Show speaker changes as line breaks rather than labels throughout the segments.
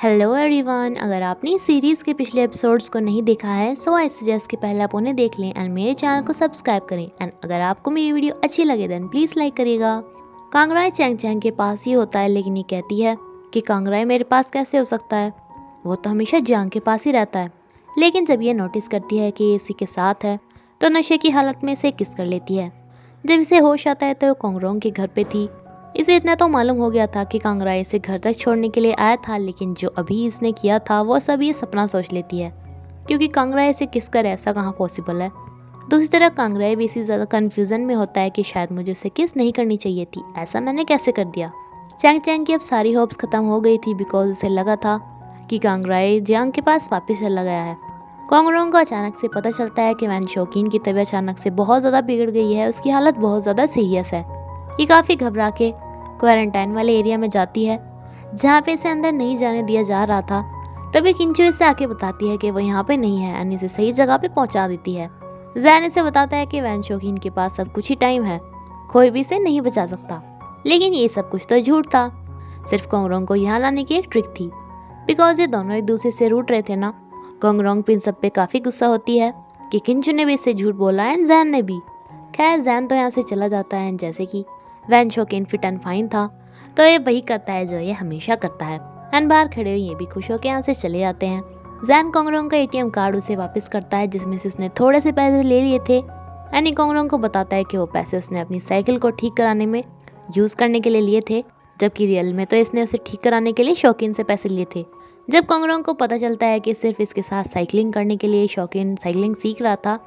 Hello everyone, अगर आपने इस सीरीज़ के पिछले एपिसोड्स को नहीं देखा है सो आई सजेस्ट कि पहले आप उन्हें देख लें एंड मेरे चैनल को सब्सक्राइब करें। एंड अगर आपको मेरी वीडियो अच्छी लगे देन प्लीज़ लाइक करिएगा। कांगराई चैंग चैंग के पास ही होता है, लेकिन ये कहती है कि कांगराई मेरे पास कैसे हो सकता है, वो तो हमेशा जियांग के पास ही रहता है। लेकिन जब ये नोटिस करती है कि ये इसी के साथ है तो नशे की हालत में इसे किस कर लेती है। जब इसे होश आता है तो वो कोंगरोंग के घर पे थी। इसे इतना तो मालूम हो गया था कि कांगरा इसे घर तक छोड़ने के लिए आया था, लेकिन जो अभी इसने किया था वो सब ये सपना सोच लेती है, क्योंकि कांगरा इसे किस कर ऐसा कहाँ पॉसिबल है। दूसरी तरफ कांगरा भी इसी ज़्यादा कन्फ्यूज़न में होता है कि शायद मुझे उसे किस नहीं करनी चाहिए थी, ऐसा मैंने कैसे कर दिया। चैंग चैंग की अब सारी होप्स खत्म हो गई थी, बिकॉज उसे लगा था कि कांगराई जियांग के पास वापस चला गया है। कोंगरोंग को अचानक से पता चलता है कि वैन शौकीन की तबीयत अचानक से बहुत ज़्यादा बिगड़ गई है, उसकी हालत बहुत ज़्यादा सीरियस है। ये काफ़ी घबरा के क्वारंटाइन वाले एरिया में जाती है जहाँ पे इसे अंदर नहीं जाने दिया जा रहा था। तभी किंचू इसे आके बताती है कि वो यहाँ पे नहीं है एंड इसे सही जगह पे पहुँचा देती है। जैन इसे बताता है कि वैन शौकीन के पास सब कुछ ही टाइम है, कोई भी इसे नहीं बचा सकता। लेकिन ये सब कुछ तो झूठ था, सिर्फ कोंगरोंग को यहाँ लाने की एक ट्रिक थी, बिकॉज ये दोनों एक दूसरे से रूठ रहे थे ना। कोंगरोंग भी इन सब पे काफ़ी गुस्सा होती है कि किंचू ने भी इससे झूठ बोला एंड जैन ने भी। खैर जैन तो यहाँ से चला जाता है, जैसे कि वैन शौकीन फिट एंड फाइन था तो ये वही करता है जो ये हमेशा करता है। एंड बाहर खड़े हुए ये भी खुश होकर यहाँ से चले जाते हैं। जैन कोंगरोंग का एटीएम कार्ड उसे वापस करता है जिसमें से उसने थोड़े से पैसे ले लिए थे। एंड कोंगरोंग को बताता है कि वो पैसे उसने अपनी साइकिल को ठीक कराने में यूज़ करने के लिए लिए थे, जबकि रियल में तो इसने उसे ठीक कराने के लिए शौकीन से पैसे लिए थे। जब कोंगरोंग को पता चलता है कि सिर्फ इसके साथ साइकिलिंग करने के लिए शौकीन साइकिलिंग सीख रहा था,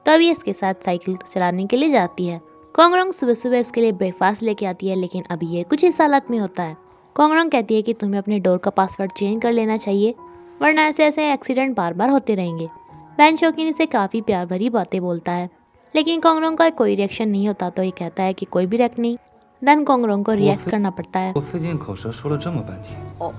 तब ये इसके साथ साइकिल चलाने के लिए जाती है। कोंगरोंग सुबह सुबह इसके लिए ब्रेकफास्ट लेके आती है, लेकिन अभी ये कुछ इस हालत में होता है। कोंगरोंग कहती है कि तुम्हें अपने डोर का पासवर्ड चेंज कर लेना चाहिए, वरना ऐसे ऐसे एक्सीडेंट बार बार होते रहेंगे। वैन शौकीन इसे काफ़ी प्यार भरी बातें बोलता है, लेकिन कोंगरोंग का कोई रिएक्शन नहीं होता, तो ये कहता है कि कोई भी रिएक्ट नहीं। देन कोंगरोंग को रिएक्ट करना पड़ता है।
我费尽口舌说了这么半天，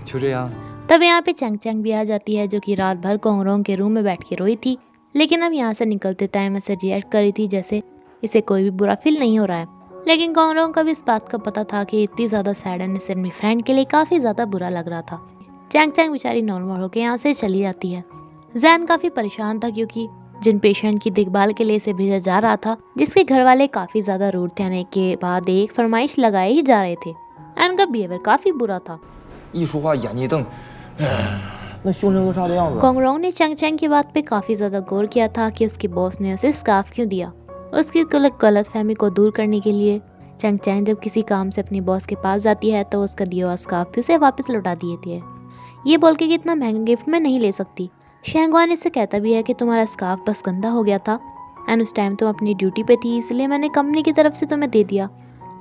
就这样。
तब यहाँ पे चैंग चैंग भी आ जाती है, जो कि रात भर कोंगरोंग के रूम में बैठ के रोई थी, लेकिन अब यहाँ से निकलते टाइम ऐसे रिएक्ट करी थी जैसे इसे कोई भी बुरा फील नहीं हो रहा है। लेकिन कोंगरोंग को भी इस बात का पता था कि इतनी ज़्यादा सैडनेस अपनी फ्रेंड के लिए काफ़ी ज़्यादा बुरा लग रहा था। चैंग चैंग बेचारी नॉर्मल होकर यहाँ से चली जाती है। जैन काफ़ी परेशान था, क्योंकि जिन पेशेंट की देखभाल के लिए इसे भेजा जा रहा था, जिसके घर वाले काफ़ी ज़्यादा रूड थे, आने के बाद एक फरमाइश लगाए ही जा रहे थे एंड उनका बिहेवियर काफ़ी बुरा था।
一说话眼睛一瞪，那凶神恶煞的样子。
कोंगरोंग ने चैंग चैंग की बात पे काफ़ी ज़्यादा गौर किया था कि उसके बॉस ने उसे स्कार्फ क्यों दिया। उसकी गलत फहमी को दूर करने के लिए चैंग चैंग जब किसी काम से अपनी बॉस के पास जाती है तो उसका दिया हुआ स्कार्फ भी उसे वापस लौटा दिए थे, ये बोल के कि इतना महंगा गिफ्ट मैं नहीं ले सकती। शेंगवान इससे कहता भी है कि तुम्हारा स्कार्फ बस गंदा हो गया था एंड उस टाइम तुम अपनी ड्यूटी पे थी, इसलिए मैंने कंपनी की तरफ से तुम्हें दे दिया।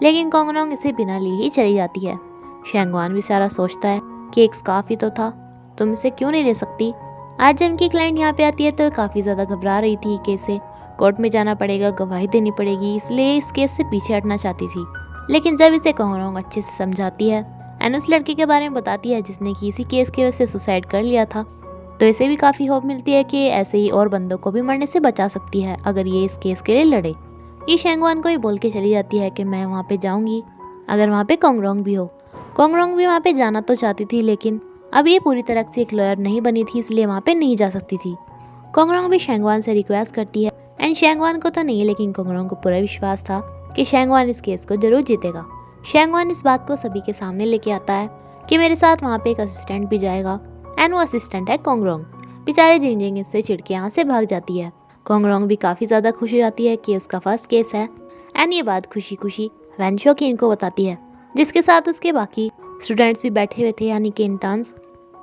लेकिन कोंगरोंग इसे बिना लिए ही चली जाती है। शेंगवान भी सारा सोचता है कि एक स्कार्फ ही तो था, तुम इसे क्यों नहीं ले सकती। आज जब इनकी क्लाइंट यहाँ पे आती है तो काफ़ी ज़्यादा घबरा रही थी कि इसे कोर्ट में जाना पड़ेगा, गवाही देनी पड़ेगी, इसलिए इस केस से पीछे हटना चाहती थी। लेकिन जब इसे कोंगरोंग अच्छे से समझाती है एंड उस लड़के के बारे में बताती है जिसने कि इसी केस की वजह से सुसाइड कर लिया था, तो इसे भी काफ़ी होप मिलती है कि ऐसे ही और बंदों को भी मरने से बचा सकती है अगर ये इस केस के लिए लड़े। ये शेंगवान को ही बोल के चली जाती है कि मैं वहाँ पे जाऊँगी अगर वहाँ पे कोंगरोंग भी हो। कोंगरोंग भी वहाँ पे जाना तो चाहती थी, लेकिन अब ये पूरी तरह से एक लॉयर नहीं बनी थी, इसलिए वहाँ पे नहीं जा सकती थी। कोंगरोंग भी शेंगवान से रिक्वेस्ट करती है एंड शेंगवान को तो नहीं, लेकिन कोंगरोंग को पूरा विश्वास था कि शेंगवान इस केस को जरूर जीतेगा। शेंगवान इस बात को सभी के सामने लेके आता है कि मेरे साथ वहाँ पे एक असिस्टेंट भी जाएगा एंड वो असिस्टेंट है कोंगरोंग। बेचारे जिंगजिंग इससे चिढ़ के यहाँ से भाग जाती है। कोंगरोंग भी काफ़ी ज़्यादा खुश हो जाती है कि उसका फर्स्ट केस है एंड ये बात खुशी खुशी वैन शौकीन को बताती है, जिसके साथ उसके बाकी स्टूडेंट्स भी बैठे हुए थे, यानी कि इंटर्न्स।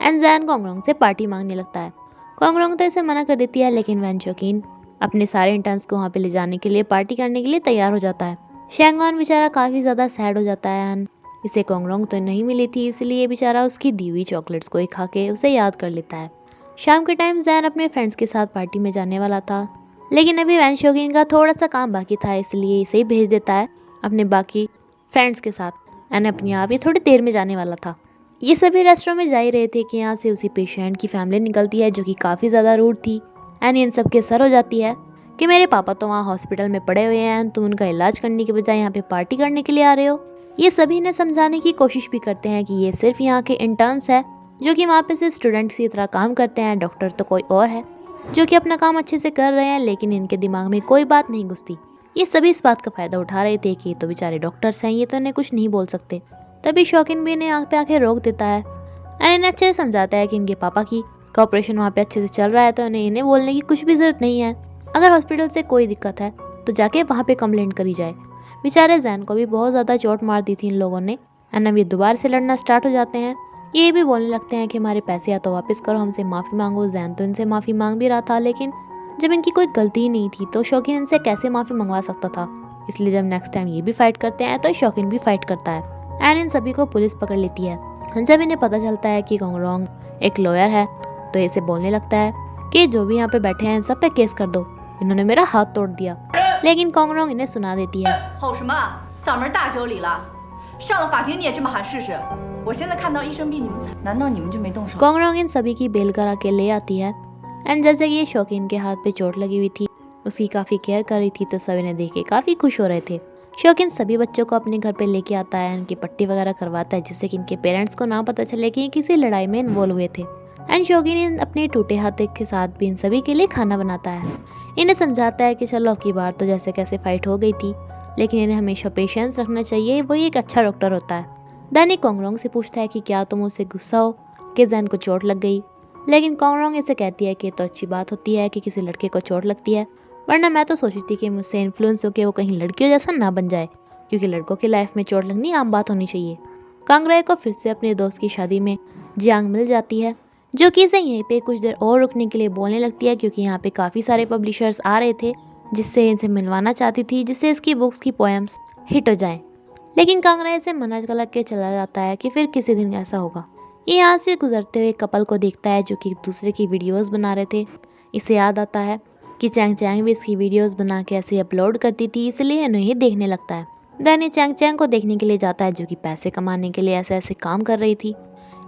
एंड जैन कोंगरोंग से पार्टी मांगने लगता है। कोंगरोंग तो इसे मना कर देती है, लेकिन वैन शौकीन अपने सारे इंटर्न्स को वहाँ पे ले जाने के लिए पार्टी करने के लिए तैयार हो जाता है। शेंगवान बेचारा काफ़ी ज़्यादा सैड हो जाता है एंड इसे कोंगरोंग तो नहीं मिली थी, इसलिए बेचारा उसकी दी हुई चॉकलेट्स को ही खा के उसे याद कर लेता है। शाम के टाइम जैन अपने फ्रेंड्स के साथ पार्टी में जाने वाला था, लेकिन अभी वैन शौकीन का थोड़ा सा काम बाकी था, इसलिए इसे ही भेज देता है अपने बाकी फ्रेंड्स के साथ एंड अपने आप ही थोड़ी देर में जाने वाला था। ये सभी रेस्टोरेंट में जा ही रहे थे कि यहाँ से उसी पेशेंट की फैमिली निकलती है, जो कि काफ़ी ज़्यादा रूड थी एंड इन सब के सर हो जाती है कि मेरे पापा तो वहाँ हॉस्पिटल में पड़े हुए हैं, तुम उनका इलाज करने के बजाय यहाँ पे पार्टी करने के लिए आ रहे हो। ये सभी इन्हें समझाने की कोशिश भी करते हैं कि ये सिर्फ यहाँ के इंटर्न्स है जो कि वहाँ पे सिर्फ स्टूडेंट्स की तरह काम करते हैं, डॉक्टर तो कोई और है जो कि अपना काम अच्छे से कर रहे हैं, लेकिन इनके दिमाग में कोई बात नहीं घुसती। ये सभी इस बात का फ़ायदा उठा रहे थे कि ये तो बेचारे डॉक्टर्स हैं, ये तो इन्हें कुछ नहीं बोल सकते। तभी शौकीन भी इन्हें आँख पे आके रोक देता है एंड इन्हें अच्छे से समझाता है कि इनके पापा की कॉपरेशन वहाँ पे अच्छे से चल रहा है, तो इन्हें बोलने की कुछ भी ज़रूरत नहीं है। अगर हॉस्पिटल से कोई दिक्कत है तो जाके वहाँ पे कंप्लेंट करी जाए। बेचारे जैन को भी बहुत ज़्यादा चोट मार दी थी इन लोगों ने एंड अब ये दोबारा से लड़ना स्टार्ट हो जाते हैं। ये भी बोलने लगते हैं कि हमारे पैसे या तो वापस करो, हमसे माफ़ी मांगो। जैन तो इनसे माफ़ी मांग भी रहा था, लेकिन जब इनकी कोई गलती ही नहीं थी तो शौकीन इनसे कैसे माफ़ी मंगवा सकता था। इसलिए जब नेक्स्ट टाइम ये भी फाइट करते हैं तो शौकीन भी फाइट करता है एंड इन सभी को पुलिस पकड़ लेती है। जब इन्हें पता चलता है कि कोंगरोंग एक लॉयर है तो इसे बोलने लगता है कि जो भी यहाँ पे बैठे हैं इन सब पे केस कर दो, इन्होंने मेरा हाथ तोड़ दिया। लेकिन कोंगरोंग इन्हें सुना देती है।
吼什么？嗓门大就有理了？上了法庭你也这么喊试试？我现在看到医生比你们惨，难道你们就没动手？
कोंगरोंग इन सभी की बेल करा के ले आती है एंड जैसे कि ये शौकीन के हाथ पे चोट लगी हुई थी, उसकी काफ़ी केयर कर रही थी, तो सभी ने देख के काफ़ी खुश हो रहे थे। शौकीन सभी बच्चों को अपने घर पे लेके आता है, इनकी पट्टी वगैरह करवाता है जिससे कि इनके पेरेंट्स को ना पता चले कि ये किसी लड़ाई में इन्वॉल्व हुए थे। एंड शौकीन अपने टूटे हाथ के साथ भी इन सभी के लिए खाना बनाता है। इन्हें समझाता है कि चलो अब की बार तो जैसे कैसे फाइट हो गई थी, लेकिन इन्हें हमेशा पेशेंस रखना चाहिए, वही एक अच्छा डॉक्टर होता है। दैनी कोंगरोंग से पूछता है कि क्या तुम उससे गुस्सा हो कि जैन को चोट लग गई, लेकिन कोंगरोंग इसे कहती है कि तो अच्छी बात होती है कि किसी लड़के को चोट लगती है, वरना मैं तो सोचती थी कि मुझसे इन्फ्लुएंस होकर वो कहीं लड़कियों जैसा ना बन जाए, क्योंकि लड़कों की लाइफ में चोट लगनी आम बात होनी चाहिए। कांगराई को फिर से अपने दोस्त की शादी में जियांग मिल जाती है, जो कि इसे यहीं पे कुछ देर और रुकने के लिए बोलने लगती है, क्योंकि यहाँ पे काफ़ी सारे पब्लिशर्स आ रहे थे जिससे इनसे मिलवाना चाहती थी, जिससे इसकी बुक्स की पोएम्स हिट हो जाएं। लेकिन कांगराई से मना लग के चला जाता है कि फिर किसी दिन ऐसा होगा। ये यहाँ से गुजरते हुए कपल को देखता है जो कि दूसरे की वीडियोस बना रहे थे। इसे याद आता है कि चैंग चैंग भी इसकी वीडियोस बना के ऐसे अपलोड करती थी, इसलिए इन्हें ये देखने लगता है। दैनी चैंग चैंग को देखने के लिए जाता है जो कि पैसे कमाने के लिए ऐसे ऐसे काम कर रही थी।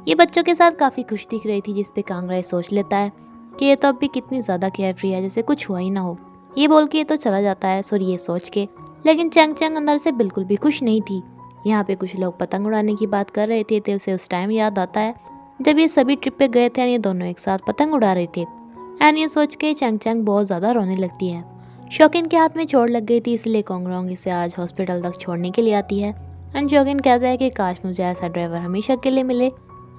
ये बच्चों के साथ काफ़ी खुश दिख रही थी, जिस पे कांगराई सोच लेता है कि ये तो अब भी कितनी ज़्यादा केयर फ्री है, जैसे कुछ हुआ ही ना हो। ये बोल के ये तो चला जाता है सॉरी ये सोच के, लेकिन चैंग चैंग अंदर से बिल्कुल भी खुश नहीं थी। यहाँ पे कुछ लोग पतंग उड़ाने की बात कर रहे थे तो उसे उस टाइम याद आता है जब ये सभी ट्रिप पे गए थे, ये दोनों एक साथ पतंग उड़ा रहे थे। एंड ये सोच के चैंग चैंग बहुत ज़्यादा रोने लगती है। शौकीन के हाथ में चोट लग गई थी, इसलिए कोंगरोंग इसे आज हॉस्पिटल तक छोड़ने के लिए आती है। एंड शौकीन कहता है कि काश मुझे ऐसा ड्राइवर हमेशा के लिए मिले,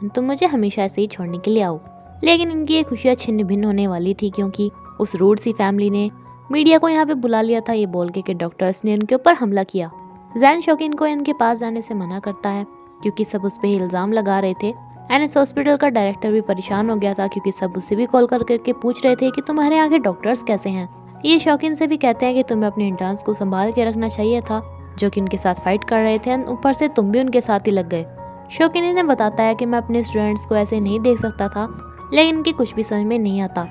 तुम मुझे हमेशा ऐसे ही छोड़ने के लिए आओ। लेकिन इनकी ये खुशियाँ छिन्न भिन्न होने वाली थी, क्योंकि उस रूड सी फैमिली ने मीडिया को यहाँ पे बुला लिया था, ये बोल के कि डॉक्टर्स ने उनके ऊपर हमला किया। जैन शौकीन को इनके पास जाने से मना करता है क्योंकि सब उस पर इल्ज़ाम लगा रहे थे। एंड इस हॉस्पिटल का डायरेक्टर भी परेशान हो गया था, क्योंकि सब उससे भी कॉल कर करके पूछ रहे थे कि तुम्हारे यहाँ के डॉक्टर्स कैसे हैं। ये शौकीन से भी कहते हैं कि तुम्हें अपने इंटर्न्स को संभाल के रखना चाहिए था, जो कि उनके साथ फाइट कर रहे थे, ऊपर से तुम भी उनके साथ ही लग गए। शौकीन इन्हें बताता है कि मैं अपने स्टूडेंट्स को ऐसे नहीं देख सकता था, लेकिन इनकी कुछ भी समझ में नहीं आता।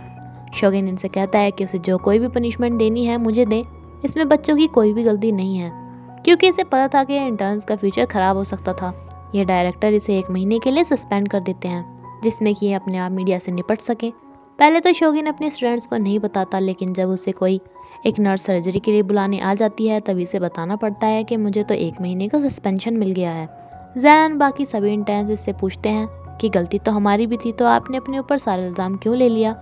शौकीन इनसे कहता है कि उसे जो कोई भी पनिशमेंट देनी है मुझे दे, इसमें बच्चों की कोई भी गलती नहीं है, क्योंकि इसे पता था कि इंटर्न्स का फ्यूचर ख़राब हो सकता था। ये डायरेक्टर इसे 1 महीने के लिए सस्पेंड कर देते हैं, जिसमें कि ये अपने आप मीडिया से निपट सके। पहले तो शौकीन अपने स्टूडेंट्स को नहीं बताता, लेकिन जब उसे कोई एक नर्स सर्जरी के लिए बुलाने आ जाती है तभी इसे बताना पड़ता है कि मुझे तो 1 महीने का सस्पेंशन मिल गया है। जैन बाकी सभी इंटर्न्स इससे पूछते हैं कि गलती तो हमारी भी थी, तो आपने अपने ऊपर सारा इल्ज़ाम क्यों ले लिया।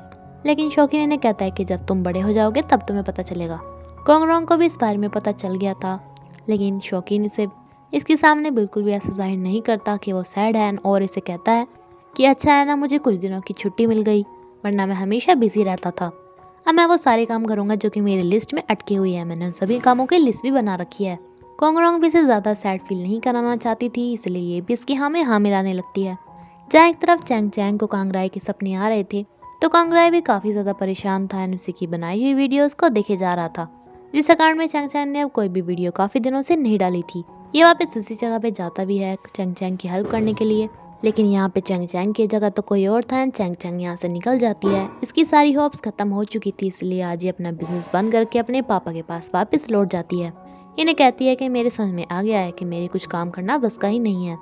लेकिन शौकीन इन्हें कहता है कि जब तुम बड़े हो जाओगे तब तुम्हें पता चलेगा। कोंगरोंग को भी इस बारे में पता चल गया था, लेकिन शौकीन इसे इसके सामने बिल्कुल भी ऐसा जाहिर नहीं करता कि वो सैड है, और इसे कहता है कि अच्छा है ना मुझे कुछ दिनों की छुट्टी मिल गई, वरना मैं हमेशा बिजी रहता था। अब मैं वो सारे काम करूँगा जो कि मेरी लिस्ट में अटके हुए हैं, मैंने उन सभी कामों की लिस्ट भी बना रखी है। कोंगरोंग भी इसे ज़्यादा सैड फील नहीं कराना चाहती थी, इसलिए ये भी इसकी हाँ में हाँ मिलाने लगती है। जहाँ एक तरफ चैंग चैंग को कांगराई के सपने आ रहे थे, तो कांगराई भी काफ़ी ज़्यादा परेशान था एंड उसी की बनाई हुई वीडियोस को देखे जा रहा था, जिस कारण में चैंग चैंग ने अब कोई भी वीडियो काफ़ी दिनों से नहीं डाली थी। ये वापस उसी जगह पे जाता भी है चैंग चैंग की हेल्प करने के लिए, लेकिन यहाँ पे चैंग चैंग की जगह तो कोई और था एंड चैंग चैंग यहाँ से निकल जाती है। इसकी सारी होप्स खत्म हो चुकी थी, इसलिए आज ये अपना बिजनेस बंद करके अपने पापा के पास वापस लौट जाती है। इन्हें कहती है कि मेरे समझ में आ गया है कि मेरे कुछ काम करना बस का ही नहीं है।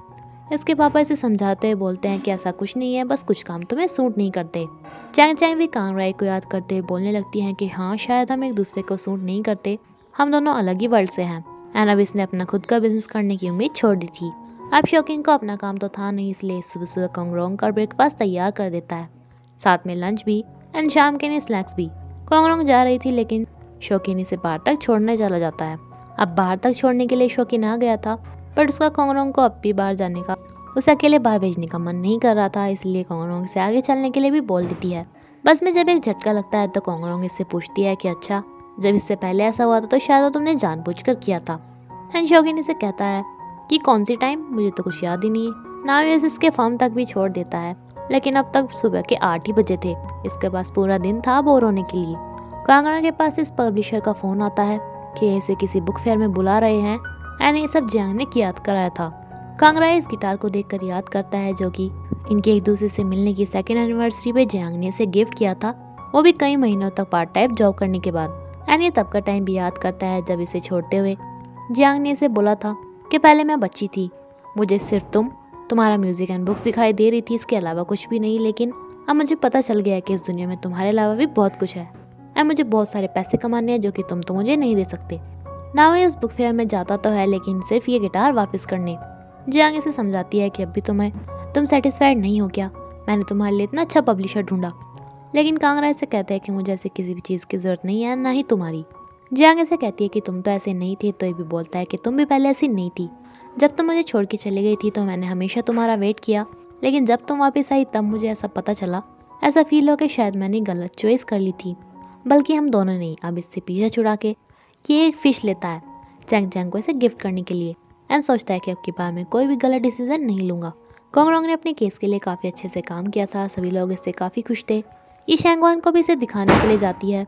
इसके पापा इसे समझाते हुए बोलते हैं कि ऐसा कुछ नहीं है, बस कुछ काम तुम्हें सूट नहीं करते। चैंग चैंग भी कांगराई को याद करते हुए बोलने लगती हैं कि हाँ शायद हम एक दूसरे को सूट नहीं करते, हम दोनों अलग ही वर्ल्ड से हैं। एंड अब इसने अपना खुद का बिजनेस करने की उम्मीद छोड़ दी थी। अब शौकीन को अपना काम तो था नहीं, इसलिए सुबह सुबह कोंगरोंग का ब्रेकफास्ट तैयार कर देता है, साथ में लंच भी एंड शाम के लिए स्नैक्स भी। कोंगरोंग जा रही थी लेकिन शौकीन इसे बाहर तक छोड़ने चला जाता है। अब बाहर तक छोड़ने के लिए शौकीन आ गया था, बट उसका कोंगरोंग को अब भी बाहर जाने का, उसे अकेले बाहर भेजने का मन नहीं कर रहा था, इसलिए कोंगरोंग से आगे चलने के लिए भी बोल देती है। बस में जब एक झटका लगता है तो कोंगरोंग इससे पूछती है कि अच्छा, जब इससे पहले ऐसा हुआ था तो शायद वो तुमने जानबूझकर किया था। एंड शौकीन इसे कहता है कि कौन सी टाइम, मुझे तो कुछ याद ही नहीं है। नावियस इसके फॉर्म तक भी छोड़ देता है, लेकिन अब तक सुबह के 8 ही बजे थे, इसके पास पूरा दिन था बोर होने के लिए। कांगड़ा के पास इस पब्लिशर का फ़ोन आता है कि इसे किसी बुक फेयर में बुला रहे हैं एंड ये सब जियांग ने याद कराया था। कांगड़ा इस गिटार को देखकर याद करता है जो कि इनके एक दूसरे से मिलने की 2nd एनिवर्सरी पे जियांग ने इसे गिफ्ट किया था, वो भी कई महीनों तक पार्ट टाइम जॉब करने के बाद। एंड ये तब का टाइम भी याद करता है जब इसे छोड़ते हुए जियांग ने इसे बोला था कि पहले मैं बच्ची थी, मुझे सिर्फ तुम्हारा म्यूजिक एंड बुक्स दिखाई दे रही थी, इसके अलावा कुछ भी नहीं, लेकिन अब मुझे पता चल गया कि इस दुनिया में तुम्हारे अलावा भी बहुत कुछ है एंड मुझे बहुत सारे पैसे कमाने हैं जो कि तुम तो मुझे नहीं दे सकते। नाउ इस बुक फेयर में जाता तो है लेकिन सिर्फ ये गिटार वापस करने। जियांग इसे समझाती है कि अभी तुम सेटिस्फाइड नहीं हो क्या, मैंने तुम्हारे लिए इतना अच्छा पब्लिशर ढूंढा। लेकिन कांगड़ा इसे कहता है कि मुझे ऐसे किसी भी चीज़ की ज़रूरत नहीं है, ना ही तुम्हारी। जियांग इसे कहती है कि तुम तो ऐसे नहीं थे, तो ये भी बोलता है कि तुम भी पहले ऐसी नहीं थी। जब तुम मुझे छोड़ के चली गई थी तो मैंने हमेशा तुम्हारा वेट किया, लेकिन जब तुम वापस आई तब मुझे ऐसा पता चला, ऐसा फील हो कि शायद मैंने गलत चॉइस कर ली थी, बल्कि हम दोनों नहीं। अब इससे पीछा छुड़ा के ये एक फ़िश लेता है चैंग चैंग को इसे गिफ्ट करने के लिए एंड सोचता है कि अब की बार मैं कोई भी गलत डिसीजन नहीं लूँगा। कोंगरोंग ने अपने केस के लिए काफ़ी अच्छे से काम किया था, सभी लोग इससे काफ़ी खुश थे। ये शैंगवान को भी इसे दिखाने के लिए जाती है,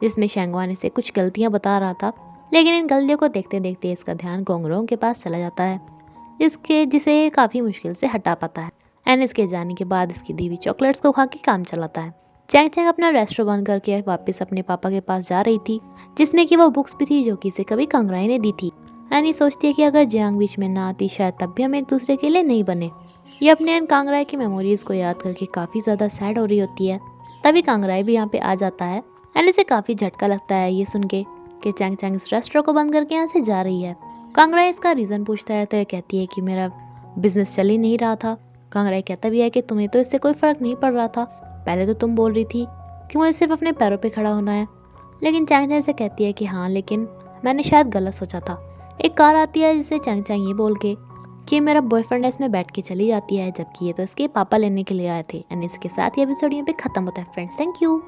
जिसमें शैंगवान इसे कुछ गलतियाँ बता रहा था, लेकिन इन गलतियों को देखते देखते इसका ध्यान कोंगरोंग के पास चला जाता है, जिसे काफ़ी मुश्किल से हटा पाता है। एंड इसके जाने के बाद इसकी दी हुई चॉकलेट्स को खा के काम चलाता है। चैंग चैंग अपना रेस्टोरेंट बंद करके वापस अपने पापा के पास जा रही थी, जिसने कि वो बुक्स भी थी जो कि इसे कभी कांगराई ने दी थी। एंड ये सोचती है कि अगर जियांग बीच में ना आती शायद तब भी हम एक दूसरे के लिए नहीं बने। ये अपने एंड कांगराई की मेमोरीज को याद करके काफ़ी ज़्यादा सैड हो रही होती है। तभी कांगराई भी यहाँ पे आ जाता है एंड इसे काफ़ी झटका लगता है ये सुन के कि चैंग चैंग इस रेस्टोरेंट को बंद करके यहाँ से जा रही है। कांगराई इसका रीज़न पूछता है तो ये कहती है कि मेरा बिजनेस चल ही नहीं रहा था। कांगराई कहता भी है कि तुम्हें तो इससे कोई फ़र्क नहीं पड़ रहा था, पहले तो तुम बोल रही थी कि मुझे सिर्फ अपने पैरों पे खड़ा होना है। लेकिन चैंग चैंग से कहती है कि हाँ, लेकिन मैंने शायद गलत सोचा था। एक कार आती है जिसे चैंग चैंग ये बोल के कि मेरा बॉयफ्रेंड है इसमें बैठ के चली जाती है, जबकि ये तो इसके पापा लेने के लिए आए थे। एंड इसके साथ ये एपिसोड यहाँ पे खत्म होता है फ्रेंड्स। Thank you.